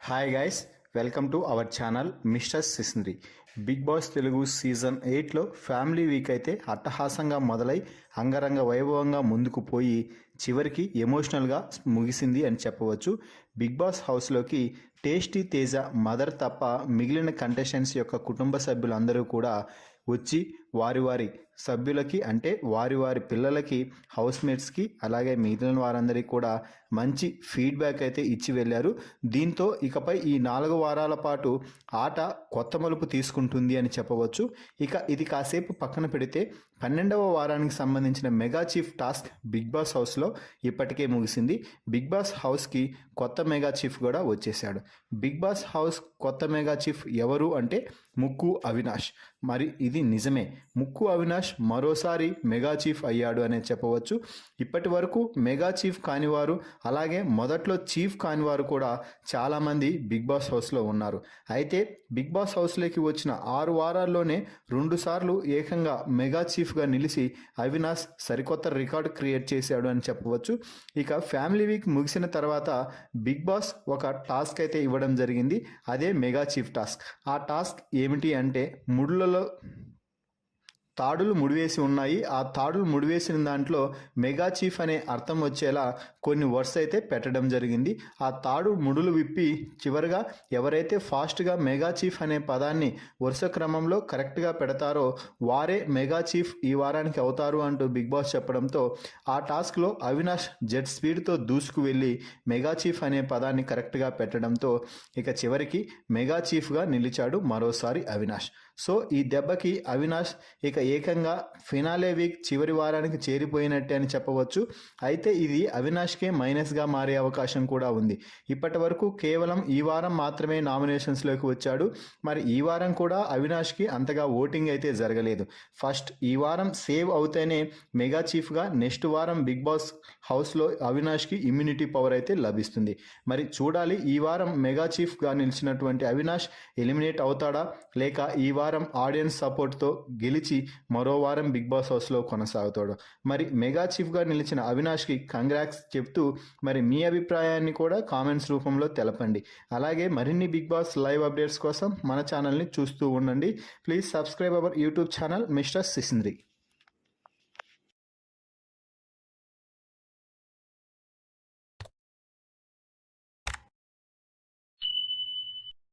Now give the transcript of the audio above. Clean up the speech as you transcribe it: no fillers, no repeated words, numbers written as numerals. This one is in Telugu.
Hi guys, welcome to our channel mister సిస్నరీ. బిగ్ బాస్ తెలుగు సీజన్ 8లో ఫ్యామిలీ వీక్ అయితే అట్టహాసంగా మొదలై అంగరంగ వైభవంగా ముందుకు పోయి చివరికి ఎమోషనల్గా ముగిసింది అని చెప్పవచ్చు. బిగ్ బాస్ హౌస్లోకి టేస్టీ తేజ మదర్ తప్ప మిగిలిన కంటెస్టెంట్స్ యొక్క కుటుంబ సభ్యులందరూ కూడా వచ్చి వారి వారి సభ్యులకి అంటే వారి వారి పిల్లలకి, హౌస్మేట్స్కి, అలాగే మిగిలిన వారందరికీ కూడా మంచి ఫీడ్బ్యాక్ అయితే ఇచ్చి వెళ్ళారు. దీంతో ఇకపై ఈ 4 వారాల పాటు ఆట కొత్త మలుపు తీసుకుంటుంది అని చెప్పవచ్చు. ఇక ఇది కాసేపు పక్కన పెడితే 12వ వారానికి సంబంధించిన mega chief task Bigg Boss హౌస్లో ఇప్పటికే ముగిసింది. బిగ్ బాస్ హౌస్కి కొత్త మెగా చీఫ్ కూడా వచ్చేసాడు. బిగ్ బాస్ హౌస్ కొత్త మెగా చీఫ్ ఎవరు అంటే ముక్కు అవినాష్. మరి ఇది నిజమే, ముక్కు అవినాష్ మరోసారి మెగా చీఫ్ అయ్యాడు అనే చెప్పవచ్చు. ఇప్పటి వరకు మెగా చీఫ్ కానివారు, అలాగే మొదట్లో చీఫ్ కానివారు కూడా చాలామంది బిగ్ బాస్ హౌస్లో ఉన్నారు. అయితే బిగ్ బాస్ హౌస్లోకి వచ్చిన 6 వారాల్లోనే 2 సార్లు ఏకంగా మెగా చీఫ్గా నిలిచి అవినాష్ సరికొత్త రికార్డు క్రియేట్ చేశాడు అని చెప్పవచ్చు. ఇక ఫ్యామిలీ వీక్ ముగిసిన తర్వాత బిగ్ బాస్ ఒక టాస్క్ అయితే ఇవ్వడం జరిగింది. అదే మెగా చీఫ్ టాస్క్. ఆ టాస్క్ ఏమిటి అంటే ముడులలో తాడులు ముడివేసి ఉన్నాయి. ఆ తాడులు ముడివేసిన దాంట్లో మెగా చీఫ్ అనే అర్థం వచ్చేలా కొన్ని వర్డ్స్ అయితే పెట్టడం జరిగింది. ఆ తాడు ముడులు విప్పి చివరిగా ఎవరైతే ఫాస్ట్గా మెగా చీఫ్ అనే పదాన్ని వరుస క్రమంలో కరెక్ట్గా పెడతారో వారే మెగా చీఫ్ ఈ వారానికి అవుతారు అంటూ బిగ్ బాస్ చెప్పడంతో ఆ టాస్క్లో అవినాష్ జెట్ స్పీడ్తో దూసుకు వెళ్ళి మెగా చీఫ్ అనే పదాన్ని కరెక్ట్గా పెట్టడంతో ఇక చివరికి మెగా చీఫ్గా నిలిచాడు మరోసారి అవినాష్. సో ఈ దెబ్బకి అవినాష్ ఇక ఏకంగా ఫినాలే వీక్ చివరి వారానికి చేరిపోయినట్టే అని చెప్పవచ్చు. అయితే ఇది అవినాష్కే మైనస్గా మారే అవకాశం కూడా ఉంది. ఇప్పటి వరకు కేవలం ఈ వారం మాత్రమే నామినేషన్స్లోకి వచ్చాడు. మరి ఈ వారం కూడా అవినాష్కి అంతగా ఓటింగ్ అయితే జరగలేదు. ఫస్ట్ ఈ వారం సేవ్ అవుతేనే మెగా చీఫ్గా, నెక్స్ట్ వారం బిగ్ బాస్ హౌస్లో అవినాష్కి ఇమ్యూనిటీ పవర్ అయితే లభిస్తుంది. మరి చూడాలి, ఈ వారం మెగా చీఫ్గా నిలిచినటువంటి అవినాష్ ఎలిమినేట్ అవుతాడా, లేక ఈ వారం ఆడియన్స్ సపోర్ట్తో గెలిచి మరో వారం బిగ్ బాస్ హౌస్లో కొనసాగుతాడు. మరి మెగా చీఫ్గా నిలిచిన అవినాష్కి కంగ్రాట్స్ చెప్తూ మరి మీ అభిప్రాయాన్ని కూడా కామెంట్స్ రూపంలో తెలపండి. అలాగే మరిన్ని బిగ్ బాస్ లైవ్ అప్డేట్స్ కోసం మన ఛానల్ని చూస్తూ ఉండండి. Please subscribe our YouTube channel mister సిసింద్రి.